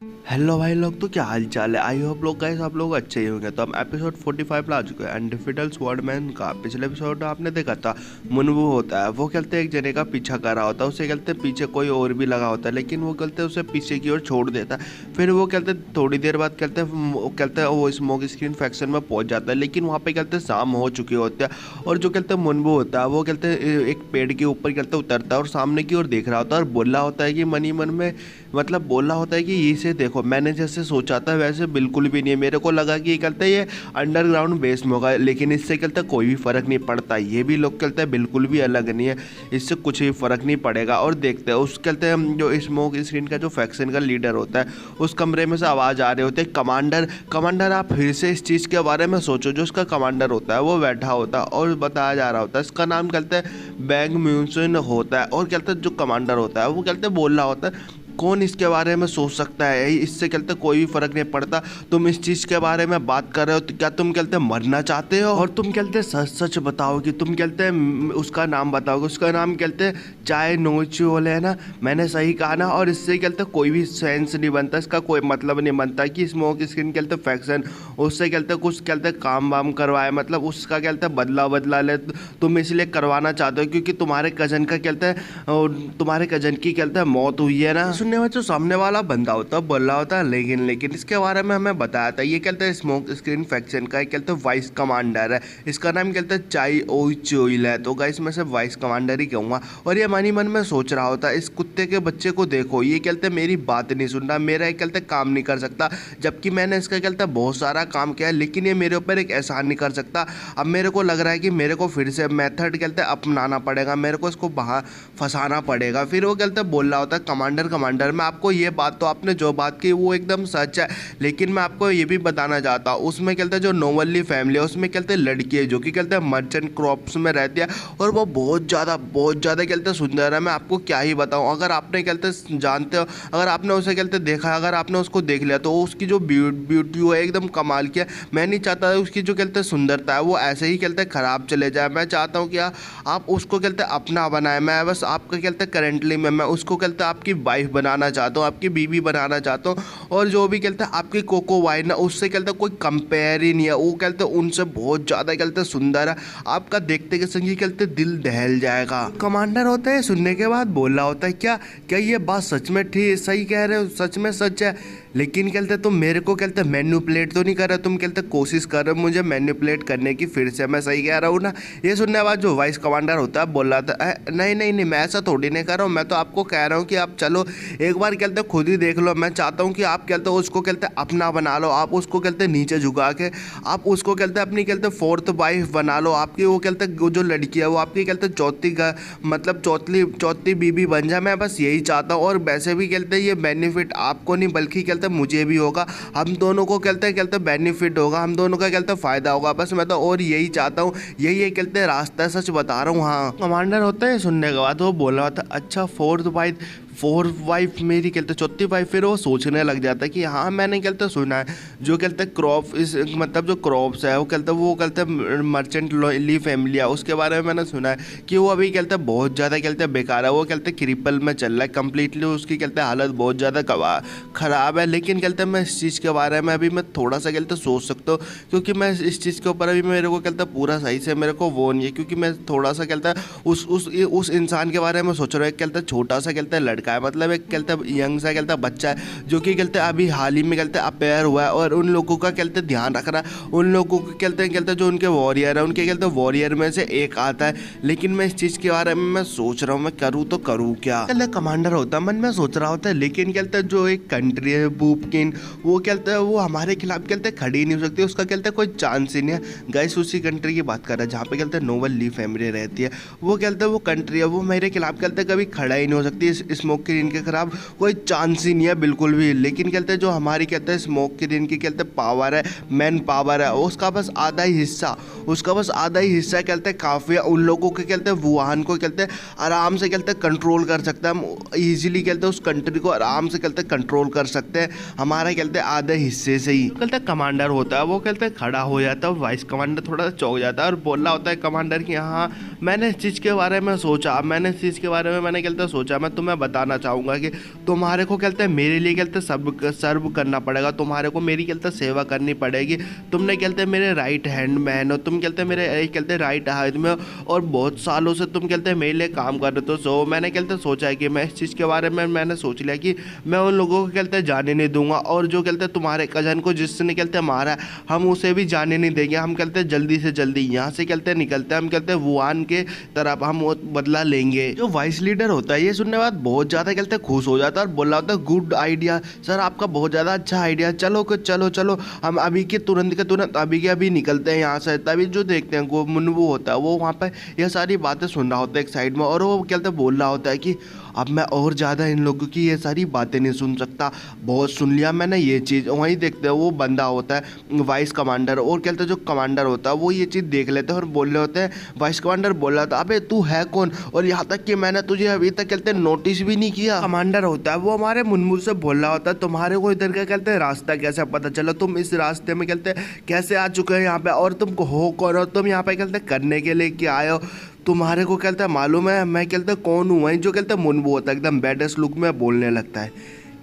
Hello भाई लोग, तो क्या हाल चाल है। आई होप लोग गाइस आप लोग अच्छे ही होंगे। तो हम एपिसोड 45 पे आ चुके हैं एंड डिफिटल स्वॉर्डमैन का। पिछले एपिसोड आपने देखा था, मुनवू होता है, वो कहते हैं एक जने का पीछा कर रहा होता है, उसे कहते हैं पीछे कोई और भी लगा होता है, लेकिन वो कहते हैं उसे पीछे की ओर छोड़ देता है। फिर वो कहते हैं थोड़ी देर बाद कहते हैं वो स्मोक स्क्रीन फैक्शन में पहुंच जाता है, लेकिन वहाँ पे कहते हैं शाम हो चुकी होती है। और जो कहते हैं मुनवू होता है, वो कहते हैं एक पेड़ के ऊपर कहते उतरता है और सामने की ओर देख रहा होता है और बोल रहा होता है कि मनी मन में, मतलब बोल रहा होता है कि इसे देखो, मैंने जैसे सोचा था वैसे बिल्कुल भी नहीं है। मेरे को लगा कि कहते हैं ये अंडरग्राउंड बेस में होगा, लेकिन इससे कहते हैं कोई भी फर्क नहीं पड़ता। ये भी लोग कहते हैं बिल्कुल भी अलग नहीं है, इससे कुछ भी फर्क नहीं पड़ेगा। और देखते हैं उस कहते हैं जो स्मोक स्क्रीन का जो फैक्शन का लीडर होता है, उस कमरे में से आवाज़ आ रहे होते हैं, कमांडर कमांडर। आप फिर से इस चीज़ के बारे में सोचो। जो उसका कमांडर होता है वो बैठा होता है और बताया जा रहा होता है, इसका नाम कहते हैं बैंग म्यूनसन होता है। और कहते हैं जो कमांडर होता है वो कहते हैं बोल रहा होता है, कौन इसके बारे में सोच सकता है, इससे कहते कोई भी फर्क नहीं पड़ता। तुम इस चीज़ के बारे में बात कर रहे हो, तो क्या तुम कहते मरना चाहते हो? और तुम कहते सच सच बताओ कि तुम कहते उसका नाम बताओगे। उसका नाम कहते चाय नोचोले है ना, मैंने सही कहा ना। और इससे कहते कोई भी सेंस नहीं बनता, इसका कोई मतलब नहीं बनता कि स्मोक स्क्रीन कहते फैक्शन उससे कहते कुछ कहते काम वाम करवाए, मतलब उसका कहते बदला बदला ले। तुम इसलिए करवाना चाहते हो क्योंकि तुम्हारे कजन का कहते हैं, तुम्हारे कजन की कहते हैं मौत हुई है ना। सुनने में जो सामने वाला बंदा होता है बोल रहा होता है, लेकिन इसके बारे में हमें बताया था, ये कहते हैं स्मोक स्क्रीन फैक्शन का कहते हैं वाइस कमांडर है। इसका नाम कहते हैं चाई ओ चोइल है। तो गाइस मैं सिर्फ वाइस कमांडर ही कहूँगा। और ये मनी मन में सोच रहा होता है, इस कुत्ते के बच्चे को देखो, ये कहते हैं मेरी बात नहीं सुन रहा, मेरा एक कहते काम नहीं कर सकता, जबकि मैंने इसका कहते बहुत सारा काम किया है, लेकिन ये मेरे ऊपर एक एहसान नहीं कर सकता। अब मेरे को लग रहा है कि मेरे को फिर से मेथड कहते अपनाना पड़ेगा, मेरे को इसको बाहर फंसाना पड़ेगा। फिर वो कहते बोल रहा होता है, कमांडर कमांडर मैं आपको ये बात, तो आपने जो बात की वो एकदम सच है, लेकिन मैं आपको ये भी बताना चाहता हूँ, उसमें कहते हैं जो नोवल्ली फैमिली है उसमें कहते हैं लड़की है जो कि कहते हैं मर्चेंट क्रॉप्स में रहती है, और वो बहुत ज़्यादा कहते हैं सुंदर है। मैं आपको क्या ही बताऊँ, अगर आपने कहते जानते हो, अगर आपने उसे कहते देखा, अगर आपने उसको देख लिया तो उसकी जो ब्यूटी है एकदम कमाल की है। मैं नहीं चाहता उसकी जो कहते सुंदरता है वो ऐसे ही कहते ख़राब चले जाए। मैं चाहता हूँ कि आप उसको कहते अपना बनाए। मैं बस आपका कहते करेंटली मैं उसको कहते आपकी वाइफ बनाना चाहता हूँ, आपकी बीवी बनाना चाहता हूँ। और जो भी कहते हैं आपकी कोको वाइन है उससे कहते कोई कंपेयर ही नहीं है, वो कहते उनसे बहुत ज़्यादा कहते सुंदर है। आपका देखते के संग कहते दिल दहल जाएगा। कमांडर होता है सुनने के बाद बोल रहा होता है, क्या क्या ये बात सच में ठीक सही कह रहे हो, सच में सच है, लेकिन कहते तुम मेरे को कहते मैन्युपुलेट तो नहीं कर रहे, तुम कहते कोशिश कर रहे हो मुझे मैन्युपुलेट करने की, फिर से मैं सही कह रहा हूँ ना। ये सुनने के बाद जो वाइस कमांडर होता है बोल रहा था, नहीं नहीं नहीं मैं ऐसा थोड़ी नहीं कर रहा हूँ, मैं तो आपको कह रहा हूँ कि आप चलो एक बार कहते खुद ही देख लो। मैं चाहता हूँ कि आप कहते उसको कहते अपना बना लो, आप उसको कहते नीचे झुका के आप उसको कहते अपनी कहते फोर्थ वाइफ बना लो। आपकी वो कहते जो लड़की है वो आपकी कहते चौथी मतलब चौथी बीबी बन जाए। मैं बस यही चाहता हूँ। और वैसे भी कहते ये बेनिफिट आपको नहीं बल्कि कहते मुझे भी होगा, हम दोनों को कहते बेनिफिट होगा, हम दोनों का कहते फ़ायदा होगा। बस मैं तो और यही चाहता हूँ, यही कहते रास्ता है, सच बता रहा हूँ। हाँ कमांडर होता है सुनने के बाद वो बोल रहा था, अच्छा फोर्थ वाइफ मेरी कहते चौथी वाइफ। फिर वो सोचने लग जाता है कि हाँ मैंने कहते सुना है जो कहते क्रॉप इस मतलब जो क्रॉप्स है वो कहते मर्चेंट ली फैमिली है, उसके बारे में मैंने सुना है कि वो अभी कहते बहुत ज़्यादा कहते बेकार है, वो कहते क्रिपल में चल रहा है कम्प्लीटली, उसकी कहते हालत बहुत ज़्यादा ख़राब है। लेकिन कहते मैं इस चीज़ के बारे में अभी मैं थोड़ा सा कहते सोच सकता हूँ, क्योंकि मैं इस चीज़ के ऊपर अभी मेरे को कहता पूरा सही से मेरे को वो नहीं है, क्योंकि मैं थोड़ा सा कहता उस इंसान के बारे में सोच रहा हूँ। कहता छोटा सा कहता लड़का है, मतलब एक कहते यंग सा कहता बच्चा है जो कि कहते अभी हाल ही में कहते अपेयर हुआ है, और उन लोगों का कहते ध्यान रख रहा है, उन लोगों को कहते जो उनके वॉरियर है उनके कहते वॉरियर में से एक आता है। लेकिन मैं इस चीज़ के बारे में मैं सोच रहा हूँ मैं करूँ तो करूँ क्या। कहते कमांडर होता है मन में सोच रहा होता है, लेकिन कहते जो एक कंट्री है बूपकिन, वो कहते हैं वो हमारे खिलाफ कहते खड़ी नहीं हो सकती, उसका कहते कोई चांस ही नहीं है। गाइस उसी कंट्री की बात कर रहा है जहाँ पे कहते नोवल ली फैमिली रहती है, वो कहते वो कंट्री है वो मेरे खिलाफ कहते कभी खड़ा ही नहीं हो सकती, स्मोक स्क्रीन के खिलाफ कोई चांस ही नहीं है बिल्कुल भी। लेकिन कहते जो हमारी कहते स्मोक स्क्रीन की कहते पावर है, मैन पावर है, उसका बस आधा ही हिस्सा कहते काफ़ी है। उन लोगों के कहते वुहान को कहते आराम से कहते कंट्रोल कर सकते हैं, हम ईजिली कहते उस कंट्री को आराम से कहते कंट्रोल कर सकते हैं, हमारा कहते आधे हिस्से से ही। कहते कमांडर होता है वो कहते खड़ा हो जाता है, वाइस कमांडर थोड़ा चौंक जाता है और बोल रहा होता है कमांडर कि हाँ मैंने इस चीज़ के बारे में सोचा, मैंने इस चीज़ के बारे में मैंने कहते सोचा, मैं तुम्हें बताना बताना चाहूँगा कि तुम्हारे को कहते हैं मेरे लिए कहते सब सर्व करना पड़ेगा, तुम्हारे को मेरी कहते सेवा करनी पड़ेगी। तुमने कहते मेरे राइट हैंड मैन हो, तुम कहते मेरे कहते राइट हाथ में हो, और बहुत सालों से तुम कहते मेरे लिए काम कर रहे हो। सो मैंने कहते सोचा है कि मैं इस चीज़ के बारे में मैंने सोच लिया कि मैं उन लोगों को कहते जाने नहीं दूंगा, और जो कहते तुम्हारे कजन को जिसने कहते मारा है हम उसे भी जाने नहीं देंगे। हम कहते जल्दी से जल्दी यहाँ से कहते निकलते हैं, हम कहते वुहान के तरफ हम वो बदला लेंगे। जो वाइस लीडर होता है ये सुनने के बाद बहुत ज़्यादा कहते खुश हो जाता है और बोल रहा होता है गुड आइडिया सर, आपका बहुत ज़्यादा अच्छा आइडिया, चलो चलो चलो हम अभी के तुरंत अभी के अभी निकलते हैं यहाँ से। तभी जो देखते हैं वो मुन्नू होता है वो वहाँ पर यह सारी बातें सुन रहा होता है एक साइड में, और वो कहते बोल रहा होता है कि अब मैं और ज़्यादा इन लोगों की ये सारी बातें नहीं सुन सकता, बहुत सुन लिया मैंने ये चीज़। वहीं देखते हैं वो बंदा होता है वाइस कमांडर, और कहते हैं जो कमांडर होता है वो ये चीज़ देख लेते हैं और बोल रहे होते हैं, वाइस कमांडर बोल रहा था अबे तू है कौन, और यहाँ तक कि मैंने तुझे अभी तक कहते हैं नोटिस भी नहीं किया। कमांडर होता है वो हमारे मुनमुन से बोल रहा होता है तुम्हारे को इधर का कहते हैं रास्ता कैसे पता चला, तुम इस रास्ते में कहते कैसे आ चुके हो यहाँ पे, और तुम हो कौन हो, तुम यहाँ पे कहते करने के लिए क्या आए हो, तुम्हारे को कहता मालूम है मैं कहता कौन हूँ। वहीं जो कहता मुनबू होता है एकदम बैडेस्ट लुक में बोलने लगता है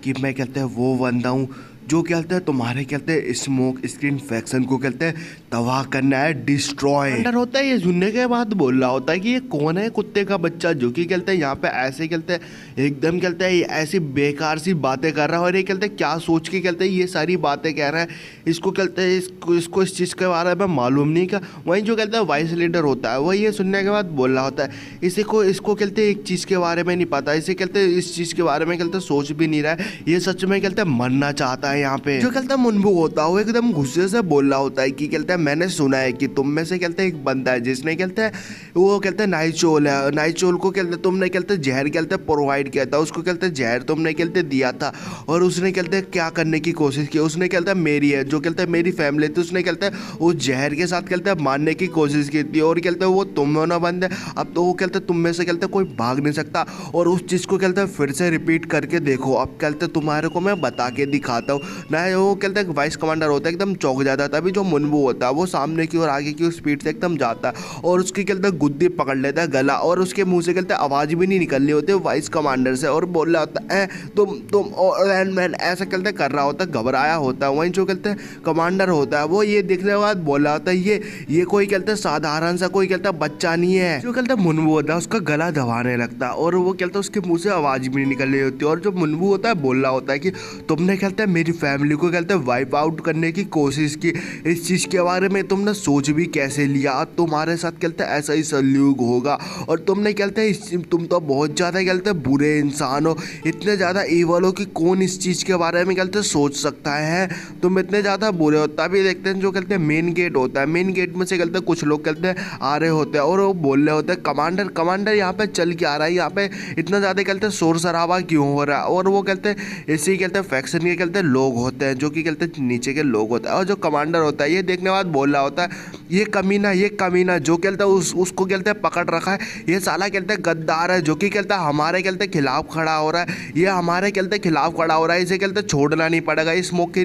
कि मैं कहते हैं वो बंदा हूँ जो कहते हैं तुम्हारे कहते हैं स्मोक स्क्रीन फैक्शन को कहते हैं तबाह करना है, डिस्ट्रॉय। अंडर होता है ये सुनने के बाद बोल रहा होता है कि ये कौन है कुत्ते का बच्चा जो कि कहते हैं यहाँ पे ऐसे कहते हैं एकदम कहते हैं ऐसी बेकार सी बातें कर रहा है, और ये कहते हैं क्या सोच के कहते हैं ये सारी बातें कह रहा है, इसको कहते हैं इसको इस चीज़ के बारे में मालूम नहीं का। वहीं जो कहते हैं वाइस लीडर होता है वह ये सुनने के बाद बोल रहा होता है इसको कहते हैं एक चीज़ के बारे में नहीं पता, इसे कहते हैं इस चीज़ के बारे में कहते सोच भी नहीं रहा है, ये सच में कहते हैं मरना चाहता है यहाँ पे। जो कहता है मुनबू होता है वो एकदम गुस्से से बोल रहा होता है कि कहता है मैंने सुना है कि तुम में से कहते हैं एक बंदा है जिसने कहते हैं वो कहते हैं नाइचोल है, नाइचोल को कहते तुमने कहते जहर कहते प्रोवाइड किया था, उसको कहते जहर तुमने कहते दिया था, और उसने कहते क्या करने की कोशिश की, उसने कहता मेरी है जो कहते मेरी फैमिली थी उसने कहते उस जहर के साथ कहते मारने की कोशिश की थी, और कहते वो तुम होना बंद है, अब तो वो कहते तुम में से कहते कोई भाग नहीं सकता, और उस चीज़ को कहते फिर से रिपीट करके देखो, अब कहते तुम्हारे को मैं बता के दिखाता हूँ ना। वो कहते हैं वाइस कमांडर होता है एकदम चौंक जाता है। तभी जो मुनबू होता है वो सामने की और आगे की स्पीड से एकदम जाता है और उसकी कहते हैं गुद्दी पकड़ लेता है गला, और उसके मुंह से कहते हैं आवाज़ भी नहीं निकल रही होती वाइस कमांडर से, और बोल रहा होता है तुम और मैन ऐसा कहते कर रहा होता है, घबराया होता है। वहीं जो कहते हैं कमांडर होता है वो ये देखने के बाद बोल रहा होता है ये कोई कहते हैं साधारण सा कोई कहता बच्चा नहीं है। जो कहते हैं मुनबू होता है उसका गला दबाने लगता है और वो कहता है उसके मुंह से आवाज़ भी नहीं निकल रही होती, और जो मुनबू होता है बोल रहा होता है कि तुमने कहते हैं मेरी फैमिली को कहते हैं वाइप आउट करने की कोशिश की, इस चीज़ के बारे में तुमने सोच भी कैसे लिया, तुम्हारे साथ कहते हैं ऐसा ही सलूक होगा, और तुमने कहते हैं तुम तो बहुत ज़्यादा कहते हैं बुरे इंसान हो, इतने ज़्यादा ईवल हो कि कौन इस चीज़ के बारे में कहते सोच सकता है, तुम इतने ज़्यादा बुरे हो। तभी देखते हैं जो कहते हैं मेन गेट होता है, मेन गेट में से कहते हैं कुछ लोग कहते हैं आ रहे होते हैं और वो बोल रहे होते हैं कमांडर यहाँ पे चल के आ रहा है, यहाँ पे इतना ज़्यादा कहते हैं शोर शराबा क्यों हो रहा है, और वो कहते हैं ऐसे ही कहते हैं फैक्शन के कहते हैं लोग होते हैं जो कि कहते हैं नीचे के लोग होता है, और जो कमांडर होता है ये देखने के बाद बोल रहा होता है ये कमीना जो कहते हैं उसको कहते हैं पकड़ रखा है, ये साला कहते हैं गद्दार है जो कि कहते हैं हमारे कहते हैं खिलाफ खड़ा हो रहा है, ये हमारे कहते हैं खिलाफ खड़ा हो रहा है, इसे कहते हैं छोड़ना नहीं पड़ेगा, इस मौके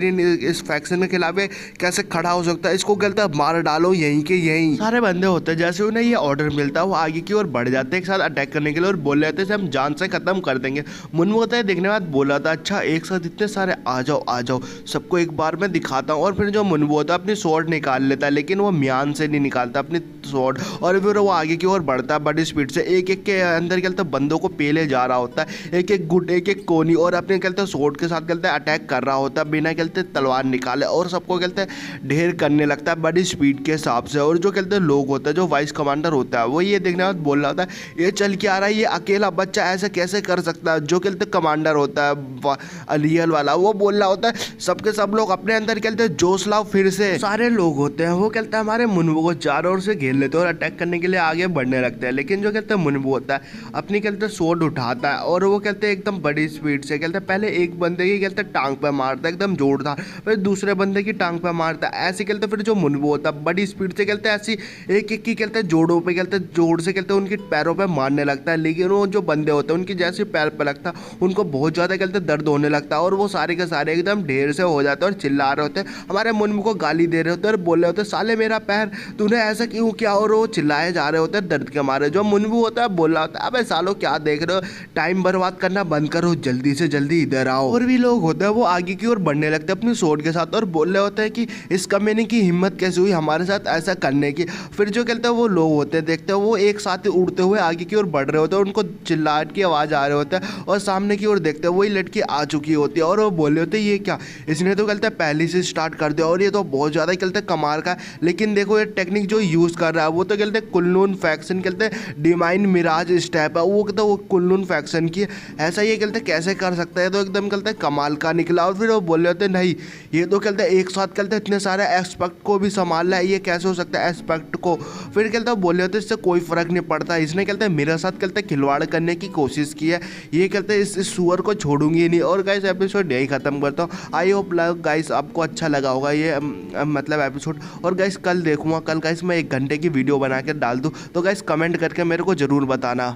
इस फैक्शन के खिलाफ कैसे खड़ा हो सकता है, इसको कहते हैं मार डालो यहीं के यहीं। सारे बंदे होते हैं जैसे उन्हें ये ऑर्डर मिलता है वो आगे की ओर बढ़ जाते हैं एक साथ अटैक करने के लिए और बोल रहे थे हम जान से खत्म कर देंगे। मुनमु होता है देखने के बाद बोला था अच्छा एक साथ इतने सारे आ जाओ सबको एक बार मैं दिखाता हूँ, और फिर जो मुनमु होता है अपनी स्वॉर्ड निकाल लेता है, लेकिन वो म्यान से नहीं निकालता अपनी स्वॉर्ड, और फिर वो आगे की ओर बढ़ता है बड़ी स्पीड से, एक के अंदर कहते बंदों को पेले जा रहा होता है, एक कोनी, और अपने कहते स्वॉर्ड के साथ कहते अटैक कर रहा होता है बिना कहते तलवार निकाले, और सबको कहते ढेर करने लगता है बड़ी स्पीड के हिसाब से। और जो कहते लोग होता है जो वाइस कमांडर होता है वो ये देखने के बाद बोल रहा होता है ये चल के आ रहा है, ये अकेला बच्चा ऐसे कैसे कर सकता है। जो कहते कमांडर होता है रियल वाला वो बोल रहा होता है सबके सब लोग अपने अंदर कहते जोश लाओ फिर से। सारे लोग होते हैं वो कहते हैं हमारे मुनबू को चारों ओर से घेर लेते हैं और अटैक करने के लिए आगे बढ़ने लगते हैं, लेकिन जो कहते हैं मुनबू होता है अपनी कहते स्वॉर्ड उठाता है और वो कहते हैं एकदम बड़ी स्पीड से कहते हैं पहले एक बंदे की कहते टांग पे मारता है एकदम जोरदार, फिर दूसरे बंदे की टांग पे मारता है ऐसे कहते, फिर जो मुनबू होता है बड़ी स्पीड से कहते ऐसी एक की कहते जोड़ों पे कहते जोड़ से कहते उनके पैरों पे मारने लगता है, लेकिन वो जो बंदे होते हैं उनकी जैसे पैर पे लगता है उनको बहुत ज़्यादा कहते दर्द होने लगता है, और वो सारे के सारे एकदम ढेर से हो जाते हैं और चिल्ला रहे होते हैं, हमारे मुनबू को गाली दे रहे होते हैं और बोल रहे होते हैं साले मेरा पैर तूने ऐसा क्यों किया, क्या, और वो चिल्लाए जा रहे होते हैं दर्द के मारे। जो मुनवू होता है बोल रहा होता है, अबे सालो क्या देख रहे हो, टाइम बर्बाद करना बंद करो, जल्दी से जल्दी इधर आओ। और भी लोग होते हैं वो आगे की ओर बढ़ने लगते हैं अपनी सोट के साथ और बोल रहे होते हैं कि इस कमीने की हिम्मत कैसे हुई हमारे साथ ऐसा करने की। फिर जो कहते हैं वो लोग होते हैं देखते हैं वो एक साथ ही उड़ते हुए आगे की ओर बढ़ रहे होते हैं, उनको चिल्लाहट की आवाज़ आ रहे होते हैं और सामने की ओर देखते हैं वही लड़की आ चुकी होती है और वो बोल रहे होते हैं ये क्या, इसने तो कहते हैं पहले से स्टार्ट कर दिया और ये तो बहुत ज़्यादा कहते हैं कमाल का है। लेकिन देखो ये टेक्निक जो यूज़ कर रहा है वो तो कहते हैं कुल्लून फैक्शन कहते हैं डिवाइन मिराज स्टेप है, वो कहते हैं वो कुल्लून फैक्शन की ऐसा ये कहते हैं कैसे कर सकता है, तो एकदम कहते हैं कमाल का निकला। और फिर वो बोल रहे होते नहीं ये तो कहते हैं एक साथ कहते हैं इतने सारे एस्पेक्ट को भी संभाल रहा है, ये कैसे हो सकता है एस्पेक्ट को। फिर कहते हैं बोल रहे होते इससे कोई फर्क नहीं पड़ता, इसने कहते हैं मेरे साथ कहते हैं खिलवाड़ करने की कोशिश की है, ये कहते हैं इस सुअर को छोड़ूंगी नहीं। और गाइस एपिसोड यही खत्म करता हूँ। आई होप गाइस आपको अच्छा लगा होगा ये मतलब एपिसोड। और गाइस कल देखूंगा, कल गाइस मैं 1 घंटे की वीडियो बना के डाल दूँ, तो गाइस कमेंट करके मेरे को ज़रूर बताना।